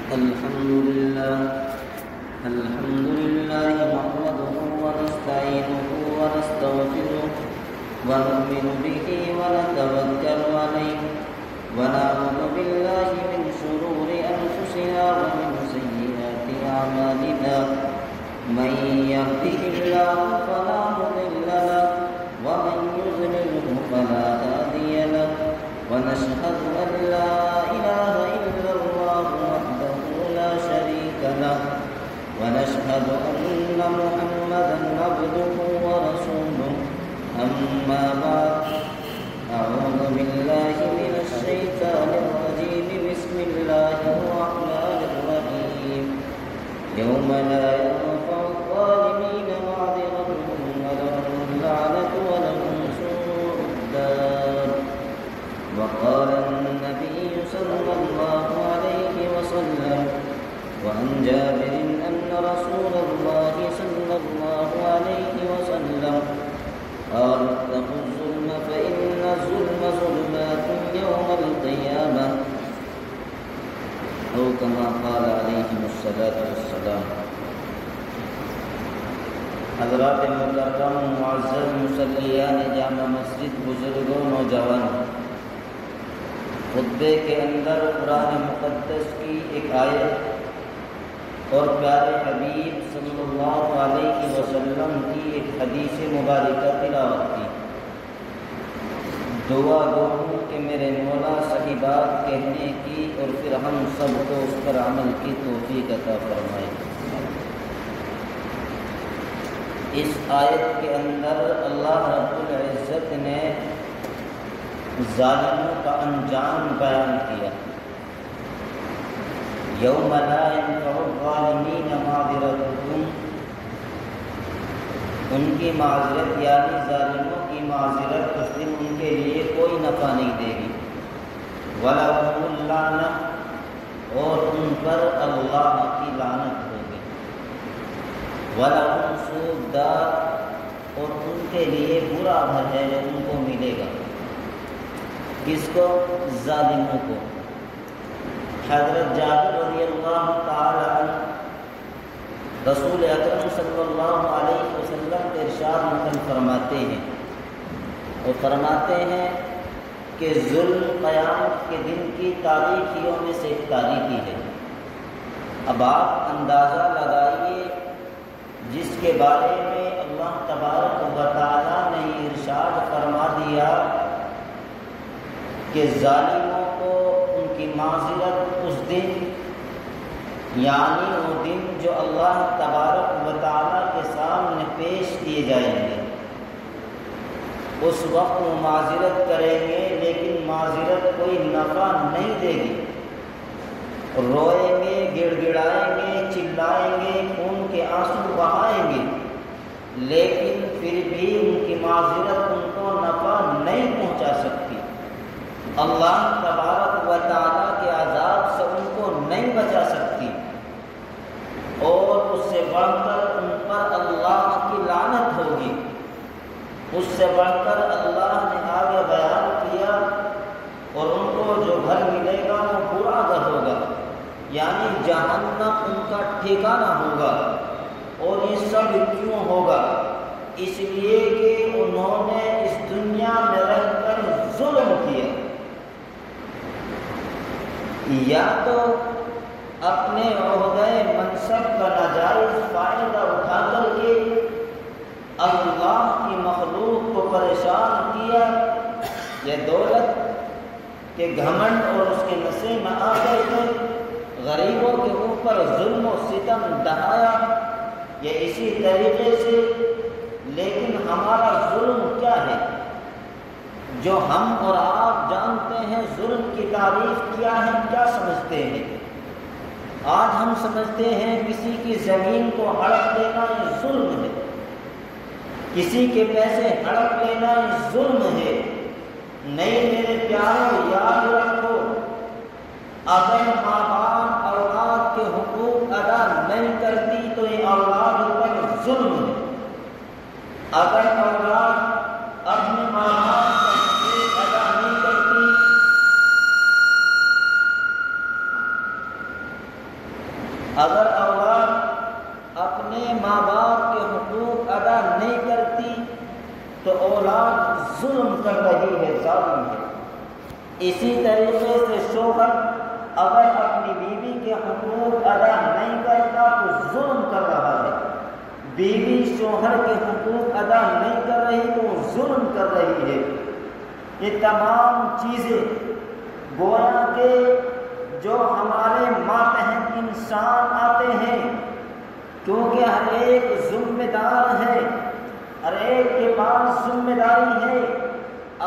الحمد لله نحمده ونستعينه ونستغفره ونؤمن به ونتوكل عليه ونعوذ بالله من شرور أنفسنا ومن سيئات أعمالنا من يهده الله فلا مضل له ومن يضلله فلا هادي له ونشهد أن لا إله إلا الله وحده لا شريك له ونشهد أن محمدا عبده ورسوله أما بعد أعوذ بالله من الشيطان الرجيم بسم الله الرحمن الرحيم يوم لا ينفع الظالمين معذرتهم ولهم اللعنة ولهم سوء الدار وقال النبي صلى الله عليه وسلم وعن جابر أن رسول الله صلى الله عليه وسلم قال اتقوا الظلم فإن الظلم ظلمات يوم القيامة أو كما قال عليهم الصلاة والسلام. حضرات مکرم معزز مصلیان جامع مسجد، بزرگوں، نوجوانوں، خطبے کے اندر قرآن مقدس کی ایک آیت اور پیارے حبیب صلی اللہ علیہ وسلم کی ایک حدیث مبارکہ تلاوت کی. دعا گو کہ میرے مولا صحیح بات کہنے کی اور پھر ہم سب کو اس پر عمل کی توفیق عطا فرمائے. اس آیت کے اندر اللہ رب العزت نے ظالموں کا انجام بیان کیا. یوم لا ينفع الظالمین معذرتهم، ان کی معذرت یعنی ظالموں کی معذرت اس دن ان کے لیے کوئی نفع نہیں دے گی. وَلَهُمُ اللَّعْنَةُ، اور ان پر اللہ کی لعنت ہوگی. وَلَهُمْ سُوءُ الدَّارِ، اور ان کے لیے برا گھر ہے جو ان کو ملے گا. کس کو؟ ظالموں کو. حضرت جابر رضی اللہ تعالی عنہ رسول اکرم صلی اللہ علیہ وسلم کے ارشاد نقل فرماتے ہیں اور فرماتے ہیں کہ ظلم قیامت کے دن کی تاریخیوں میں سے ایک تاریخی ہے. اب آپ اندازہ لگائیے جس کے بارے میں اللہ تبارک و تعالی نے ارشاد فرما دیا کہ ظالموں کو ان کی معذرت اس دن، یعنی وہ دن جو اللہ تبارک و تعالی کے سامنے پیش کیے جائیں گے، اس وقت وہ معذرت کریں گے لیکن معذرت کوئی نفع نہیں دے گی. روئیں گے، گڑ گڑائیں گے، چلائیں گے، خون کے آنسو بہائیں گے، لیکن پھر بھی ان کی معذرت ان کو نفع نہیں پہنچا سکتی. اللہ تبارک و تعالیٰ کے عذاب سے ان کو نہیں بچا سکتی، اور اس سے بڑھ کر ان پر اللہ کی لعنت ہوگی. اس سے بڑھ کر اللہ نے آگے بیان کیا اور ان کو جو گھر ملے گا وہ برا گھر ہوگا، یعنی جہنم ان کا ٹھکانہ ہوگا. اور یہ سب کیوں ہوگا؟ اس لیے کہ انہوں نے اس دنیا میں رہ کر ظلم کیا. یا تو اپنے عہدہ منصب کا ناجائز فائدہ اٹھا کر کے اللہ کی مخلوق کو پریشان کیا، یا دولت کے گھمنڈ اور اس کے نشے میں آ کر کے غریبوں کے اوپر ظلم و ستم ڈھایا، یا اسی طریقے سے. لیکن ہمارا ظلم کیا ہے جو ہم اور آپ جانتے ہیں؟ ظلم کی تعریف کیا ہے، کیا سمجھتے ہیں؟ آج ہم سمجھتے ہیں کسی کی زمین کو ہڑپ لینا یہ ظلم ہے، کسی کے پیسے ہڑپ لینا یہ ظلم ہے. نہیں میرے پیاروں، یاد رکھو، اگر ماں باپ اولاد کے حقوق ادا نہیں کرتی تو یہ اولاد پر ظلم ہے. اگر اولاد اپنے ماں باپ کا حقوق ادا نہیں کرتی اگر اولاد اپنے ماں باپ کے حقوق ادا نہیں کرتی تو اولاد ظلم کر رہی ہے، ظالم ہے۔ اسی طریقے سے شوہر اگر اپنی بیوی کے حقوق ادا نہیں کرتا تو ظلم کر رہا ہے، بیوی شوہر کے حقوق ادا نہیں کر رہی تو ظلم کر رہی ہے۔ یہ تمام چیزیں گویا کہ جو ہمارے ماتحت انسان آتے ہیں، کیونکہ ہر ایک ذمہ دار ہے، ہر ایک کے پاس ذمہ داری ہے،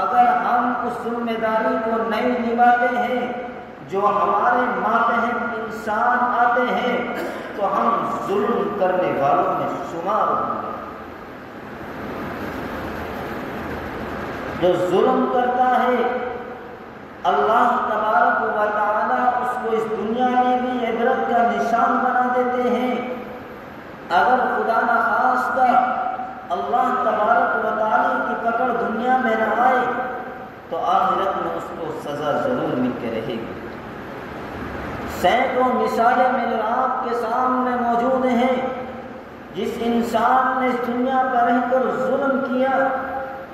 اگر ہم اس ذمہ داری کو نہیں نبھاتے ہیں جو ہمارے ماتحت انسان آتے ہیں تو ہم ظلم کرنے والوں میں شمار ہوں گے۔ جو ظلم کرتا ہے اللہ تبارک و تعالی اس کو اس دنیا میں بھی عبرت کا نشان بنا دیتے ہیں۔ اگر خدا نخواستہ اللہ تبارک و تعالی کی پکڑ دنیا میں نہ آئے تو آخرت میں اس کو سزا ضرور مل کے رہے گی۔ سینکڑوں مثالیں میرے آپ کے سامنے موجود ہیں، جس انسان نے اس دنیا پر رہ کر ظلم کیا،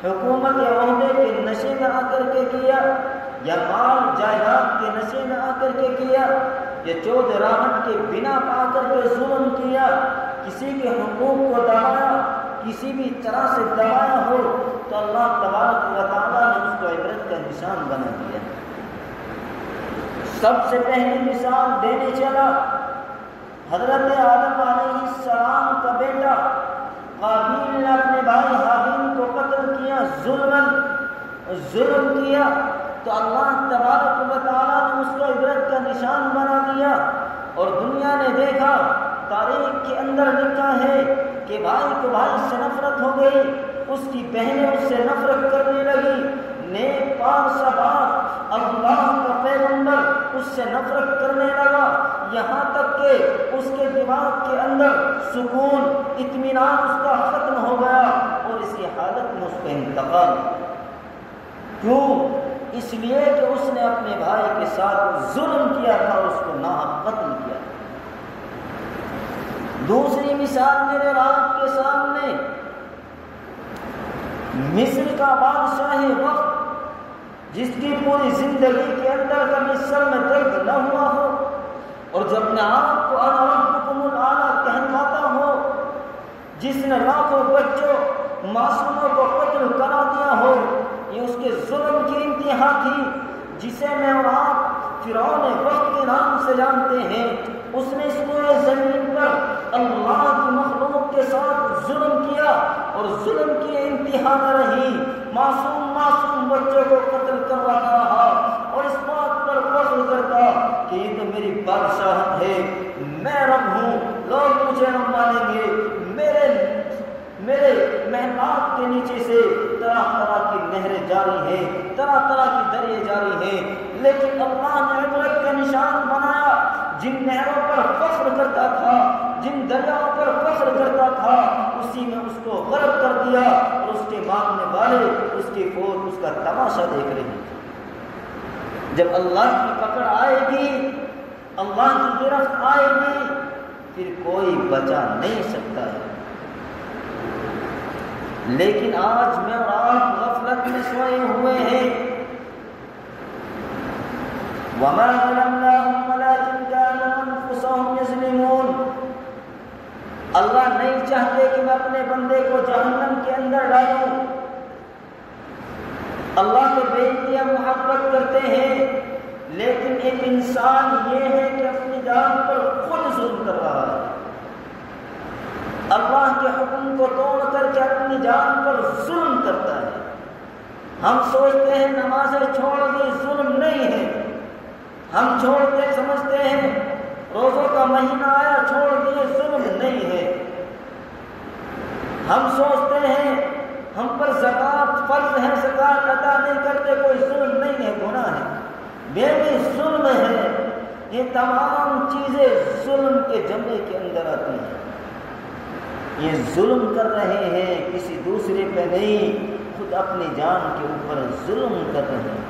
حکومت عہدے کے نشے میں آ کر کے کیا، یا مال جائیداد کے نشے میں آ کر کے کیا، یا چود راحت کے بنا پا کر کے ظلم کیا، کسی کے حقوق کو دبایا، کسی بھی طرح سے دبایا ہو تو اللہ تبارک و تعالیٰ نے اس کو عبرت کا نشان بنا دیا۔ سب سے پہلی مثال دینے چلا، حضرت آدم علیہ السلام کا بیٹا قابیل نے اپنے بھائی حابیل کو قتل کیا، ظلم کیا تو اللہ تبارک و تعالیٰ نے اس کو عبرت کا نشان بنا دیا، اور دنیا نے دیکھا، تاریخ کے اندر لکھا ہے کہ بھائی کو بھائی سے نفرت ہو گئی، اس کی بہنیں اس سے نفرت کرنے لگی، نیک پاک صحابہ اللہ کا پیغمبر اس سے نفرت کرنے لگا، یہاں تک کہ اس کے دماغ کے اندر سکون اطمینان اس کا ختم ہو گیا اور اسی حالت میں اس کا انتقال۔ کیوں؟ اس لیے کہ اس نے اپنے بھائی کے ساتھ ظلم کیا تھا، اس کو ناحق قتل کیا۔ دوسری مثال میرے آپ کے سامنے، مصر کا بادشاہ وقت جس کی پوری زندگی کے اندر کبھی سر میں درد نہ ہوا ہو اور جو اپنے آپ کو انا ربکم الاعلی کہلاتا ہو، جس نے لاکھوں بچوں معصوموں کو قتل کرا دیا ہو، یہ اس کے ظلم کی انتہا تھی، جسے میں اور آپ فرعون وقت کے نام سے جانتے ہیں۔ اس نے اس پورے زمین پر اللہ کی مخلوق کے ساتھ ظلم کیا، اور ظلم کی انتہا نہ رہی، معصوم بچوں کو قتل کرواتا رہا اور اس بات پر فخر کرتا کہ یہ تو میری بادشاہت ہے، میں رب ہوں، لوگ مجھے نہ مانیں گے، میرے محلات کے نیچے سے طرح طرح کی نہریں جاری ہیں، طرح طرح کی دریا جاری ہیں، لیکن اللہ نے عبرت کا نشان بنایا۔ جن نہروں پر فخر کرتا تھا، جن دریاؤں پر فخر کرتا تھا، اسی میں اس کو غرق کر دیا، اور اس کے ماننے والے اس کی فوج اس کا تماشا دیکھ رہے ہیں۔ جب اللہ کی پکڑ آئے گی، اللہ کی گرفت آئے گی، پھر کوئی بچا نہیں سکتا ہے۔ لیکن آج میں اور آپ غفلت میں سوئے ہوئے ہیں۔ وَمَا ظَلَمْنَاهُمْ وَلَٰكِنْ كَانُوا أَنفُسَهُمْ يَظْلِمُونَ۔ اللہ نہیں چاہتے کہ میں اپنے بندے کو جہنم کے اندر ڈالوں۔ اللہ کے بے انتہا محبت کرتے ہیں، لیکن ایک انسان یہ ہے کہ اپنی جان پر خود ظلم کر رہا ہے، اللہ کے حکم کو توڑ کر کے اپنی جان پر ظلم کرتا ہے۔ ہم سوچتے ہیں نمازیں چھوڑ دی، ظلم نہیں ہے، ہم چھوڑتے سمجھتے ہیں روزوں کا مہینہ آیا چھوڑ دیے، ظلم نہیں ہے۔ ہم سوچتے ہیں ہم پر زکوٰۃ فرض ہے، زکوٰۃ ادا نہیں کرتے، کوئی ظلم نہیں ہے، گناہ ہے، یہ بھی ظلم ہے۔ یہ تمام چیزیں ظلم کے جملے کے اندر آتی ہیں۔ یہ ظلم کر رہے ہیں، کسی دوسرے پہ نہیں، خود اپنی جان کے اوپر ظلم کر رہے ہیں۔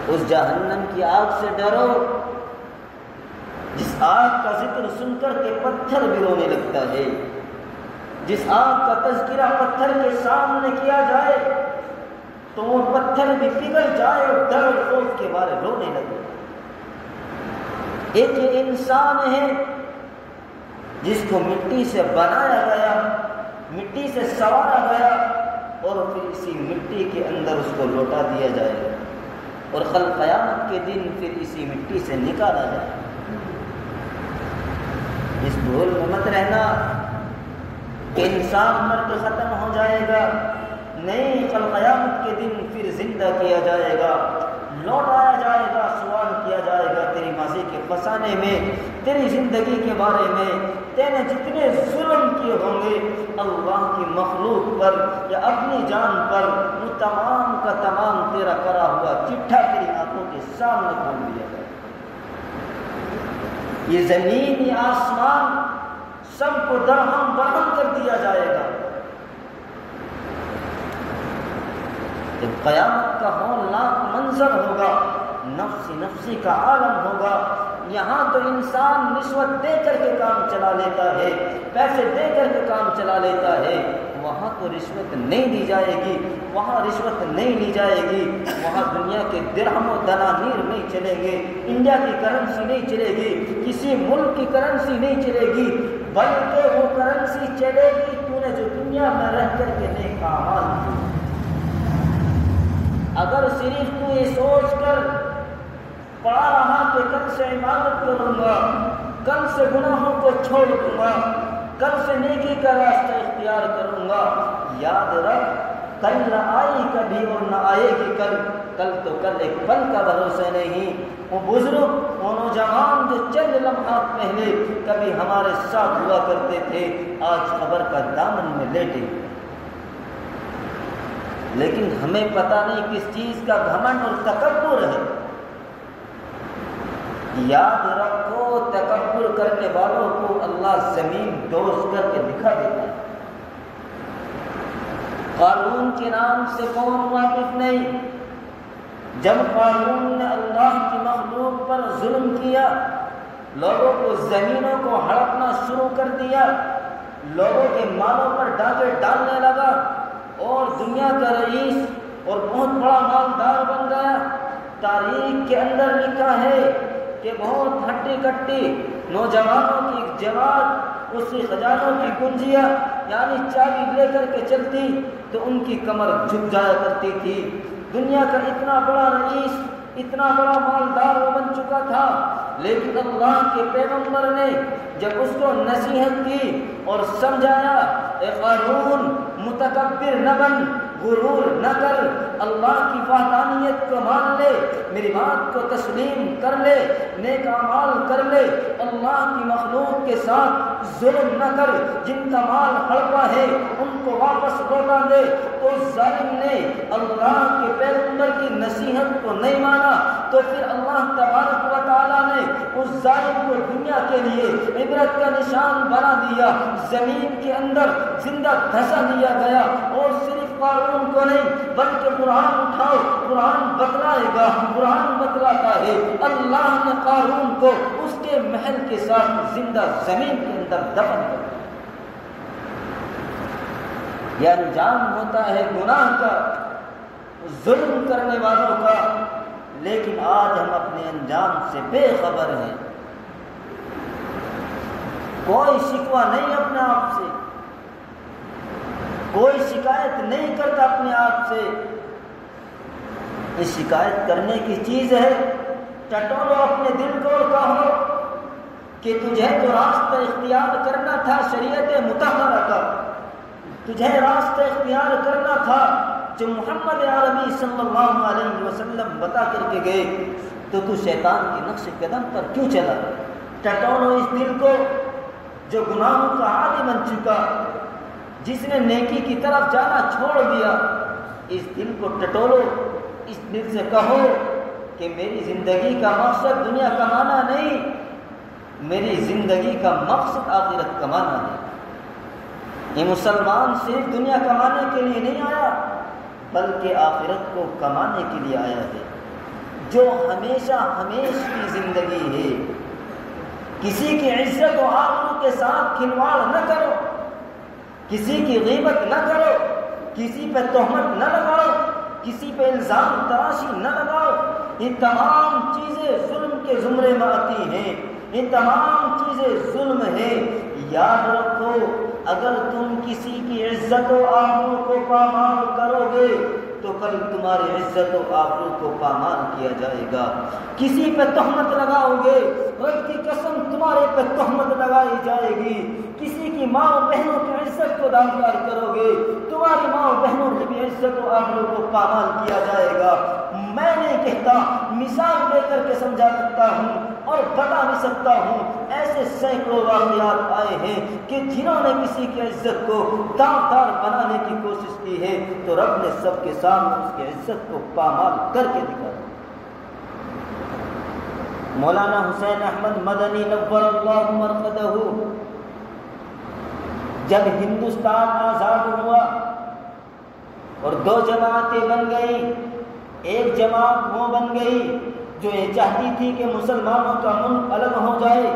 اس جہنم کی آگ سے ڈرو جس آگ کا ذکر سن کر کے پتھر بھی رونے لگتا ہے، جس آگ کا تذکرہ پتھر کے سامنے کیا جائے تو وہ پتھر بھی پگھل جائے اور ڈر اور خوف کے بارے رونے لگے۔ ایک یہ انسان ہے جس کو مٹی سے بنایا گیا، مٹی سے سنوارا گیا اور پھر اسی مٹی کے اندر اس کو لوٹا دیا جائے گا اور کل قیامت کے دن پھر اسی مٹی سے نکالا جائے گا۔ اس بھول میں مت رہنا کہ انسان مر کے ختم ہو جائے گا، نہیں، کل قیامت کے دن پھر زندہ کیا جائے گا، لوٹایا جائے گا، سوال کیا جائے گا تیری ماضی کے فسانے میں، تیری زندگی کے بارے میں، تینے جتنے ظلم کیے ہوں گے اللہ کی مخلوق پر یا اپنی جان پر، وہ تمام کا تمام تیرا کرا ہوا چٹھا تیری آنکھوں کے سامنے کھول دیا جائے گا۔ یہ زمین، یہ آسمان سب کو درہم برہم کر دیا جائے گا۔ جب قیامت کا ہولناک منظر ہوگا، نفسی نفسی کا عالم ہوگا، یہاں تو انسان رشوت دے کر کے کام چلا لیتا ہے، پیسے دے کر کے کام چلا لیتا ہے، وہاں تو رشوت نہیں دی جائے گی، وہاں رشوت نہیں لی جائے گی، وہاں دنیا کے درہم و دنانیر نہیں چلیں گے، انڈیا کی کرنسی نہیں چلے گی، کسی ملک کی کرنسی نہیں چلے گی، بلکہ وہ کرنسی چلے گی تو نے جو دنیا میں رہ کر کے نیک اعمال کیے۔ اگر صرف تو یہ سوچ کر پڑا رہا کہ کل سے عبادت کروں گا، کل سے گناہوں کو چھوڑ دوں گا، کل سے نیکی کا راستہ اختیار کروں گا، یاد رکھ کل نہ آئی کبھی اور نہ آئے گی کل، کل تو کل ایک پل کا بھروسہ نہیں۔ وہ بزرگ، وہ نوجوان جو چند لمحات پہلے کبھی ہمارے ساتھ ہوا کرتے تھے، آج قبر کا دامن میں لیٹے، لیکن ہمیں پتہ نہیں کس چیز کا گھمنڈ اور تکبر ہے۔ یاد رکھو تکبر کرنے والوں کو اللہ زمین دوز کر کے دکھا دیتا ہے۔ قارون کے نام سے کون واقف نہیں؟ جب قارون نے اللہ کی مخلوق پر ظلم کیا، لوگوں کو زمینوں کو ہڑپنا شروع کر دیا، لوگوں کے مالوں پر ڈاکے ڈالنے لگا اور دنیا کا رئیس اور بہت بڑا مالدار بن گیا۔ تاریخ کے اندر لکھا ہے کہ بہت ہٹی کٹی نوجوانوں کی ایک جماعت اس کی خزانوں کی کنجیاں یعنی چابی لے کر کے چلتی تو ان کی کمر جھک جایا کرتی تھی۔ دنیا کا اتنا بڑا رئیس، اتنا بڑا مالدار وہ بن چکا تھا، لیکن اللہ کے پیغمبر نے جب اس کو نصیحت کی اور سمجھایا، اے قارون متکبر نہ بن، غرور نہ کر، اللہ کی وحدانیت کو مان لے، میری بات کو تسلیم کر لے، نیک اعمال کر لے، اللہ کی مخلوق کے ساتھ ظلم نہ کر، جن کا مال ہڑپا ہے ان کو واپس لوٹا دے۔ تو ظالم نے اللہ کے پیغمبر کی نصیحت کو نہیں مانا تو پھر اللہ تبارک و تعالیٰ نے اس ظالم کو دنیا کے لیے عبرت کا نشان بنا دیا، زمین کے اندر زندہ دھسا دیا گیا۔ اور صرف قارون کو نہیں بلکہ قرآن اٹھاؤ، قرآن بتلائے گا، قرآن بتلاتا ہے اللہ نے قارون کو اس کے محل کے ساتھ زندہ زمین کے اندر دفن کر دیا۔ یہ انجام ہوتا ہے گناہ کا، ظلم کرنے والوں کا، لیکن آج ہم اپنے انجام سے بے خبر ہیں۔ کوئی شکوہ نہیں اپنے آپ سے، کوئی شکایت نہیں کرتا اپنے آپ سے۔ اس شکایت کرنے کی چیز ہے، ٹٹولو اپنے دل کو اور کہو کہ تجھے تو راستہ اختیار کرنا تھا شریعت مطہرہ کا، تجھے راستہ اختیار کرنا تھا جو محمد عربی صلی اللہ علیہ وسلم بتا کر کے گئے، تو شیطان کے نقش قدم پر کیوں چلا؟ ٹٹولو اس دل کو جو گناہوں کا عادی بن چکا، جس نے نیکی کی طرف جانا چھوڑ دیا، اس دل کو ٹٹولو، اس دل سے کہو کہ میری زندگی کا مقصد دنیا کمانا نہیں، میری زندگی کا مقصد آخرت کمانا ہے۔ یہ مسلمان صرف دنیا کمانے کے لیے نہیں آیا بلکہ آخرت کو کمانے کے لیے آیا ہے، جو ہمیشہ ہمیش کی زندگی ہے۔ کسی کی عزت و آبرو کے ساتھ کھلواڑ نہ کرو، کسی کی غیبت نہ کرو، کسی پہ تہمت نہ لگاؤ، کسی پہ الزام تراشی نہ لگاؤ۔ یہ تمام چیزیں ظلم کے زمرے میں آتی ہیں، یہ تمام چیزیں ظلم ہیں۔ یاد رکھو، اگر تم کسی کی عزت و آبرو کو پامال کرو گے تو کل تمہاری عزت و آبرو کو پامال کیا جائے گا۔ کسی پہ تہمت لگاؤ گے، رب کی قسم تمہارے پہ تہمت لگائی جائے گی۔ کسی کی ماں و بہنوں کی عزت کو داغدار کرو گے، تمہاری ماں و بہنوں کی بھی عزت و آبرو کو پامال کیا جائے گا۔ میں نہیں کہتا، مثال دے کر کے سمجھا سکتا ہوں اور بتا بھی سکتا ہوں، ایسے سینکڑوں واقعات آئے ہیں کہ جنہوں نے کسی کی عزت کو داغدار بنانے کی کوشش کی ہے تو رب نے سب کے سامنے اس کی عزت کو پامال کر کے دکھایا۔ مولانا حسین احمد مدنی نور اللہ مرقدہ جب ہندوستان آزاد ہوا اور دو جماعتیں بن گئی، ایک جماعت وہ بن گئی جو یہ چاہتی تھی کہ مسلمانوں کا ملک الگ ہو جائے،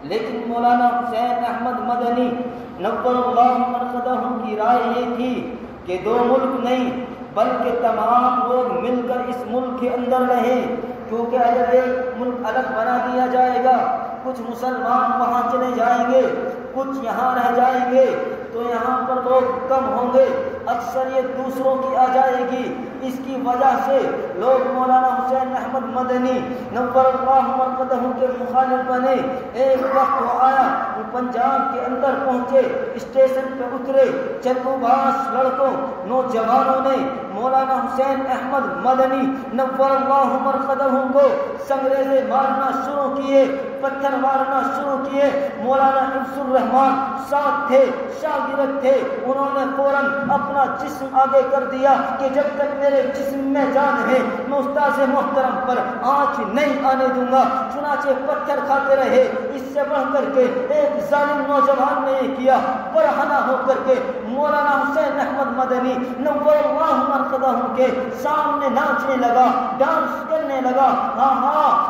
لیکن مولانا حسین احمد مدنی نور اللہ مرقدہ کی رائے یہ تھی کہ دو ملک نہیں بلکہ تمام لوگ مل کر اس ملک کے اندر رہیں، کیونکہ اگر ایک ملک الگ بنا دیا جائے گا، کچھ مسلمان وہاں چلے جائیں گے، کچھ یہاں رہ جائیں گے، تو یہاں پر لوگ کم ہوں گے، اکثریت دوسروں کی آ جائے گی۔ اس کی وجہ سے لوگ مولانا حسین احمد مدنی نور اللہ مرقدہ کے مخالف بنے۔ ایک وقت وہ آیا، وہ پنجاب کے اندر پہنچے، اسٹیشن پہ اترے، چندو باس لڑکوں نوجوانوں نے مولانا حسین احمد مدنی نور اللہ مرقدہ کو سنگریزے مارنا شروع کیے، پتھر مارنا شروع کیے۔ مولانا حفظ الرحمان ساتھ تھے، شاگرد تھے، انہوں نے فوراً اپنا جسم آگے کر دیا کہ جب تک میرے جسم میں جان ہے میں استاذ محترم پر آنچ نہیں آنے دوں گا۔ چنانچہ پتھر کھاتے رہے۔ اس سے بڑھ کر کے ایک ظالم نوجوان نے یہ کیا، برہنہ ہو کر کے مولانا حسین احمد مدنی نور اللہ مرقدہ کے سامنے ناچنے لگا، ڈانس کرنے لگا۔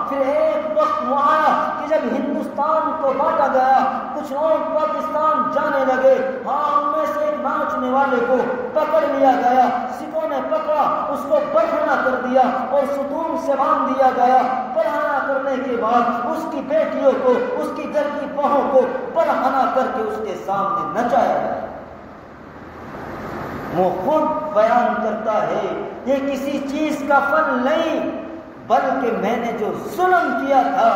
پھر ایک وقت وہ آیا کہ جب ہندوستان کو بانٹا گیا، کچھ لوگ پاکستان جانے لگے، ان میں سے ایک ناچنے والے کو پکڑ لیا گیا، سکھوں نے پکڑا، اس کو برہنہ کر دیا اور ستون سے باندھ دیا گیا۔ برہنہ کرنے کے بعد اس کی بیٹیوں کو، اس کی گھر کی بہوں کو برہنہ کر کے اس کے سامنے نچایا گیا۔ وہ خود بیان کرتا ہے یہ کسی چیز کا فن نہیں، بلکہ میں نے جو ظلم کیا تھا،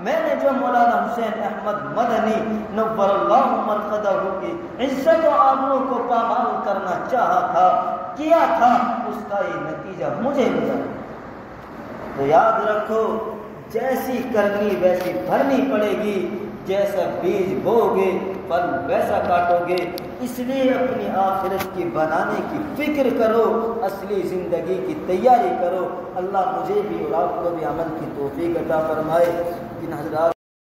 میں نے جو مولانا حسین احمد مدنی نور اللہ مرقدہ کی عزت و آبرو کو پامال کرنا چاہا تھا، کیا تھا، اس کا یہ نتیجہ مجھے ملا۔ تو یاد رکھو، جیسی کرنی ویسی بھرنی پڑے گی، جیسا بیج بو گے پھل ویسا کاٹو گے۔ اس لیے اپنی آخرت کی بنانے کی فکر کرو، اصلی زندگی کی تیاری کرو۔ اللہ مجھے بھی اور آپ کو بھی عمل کی توفیق عطا فرمائے۔ ان حضرات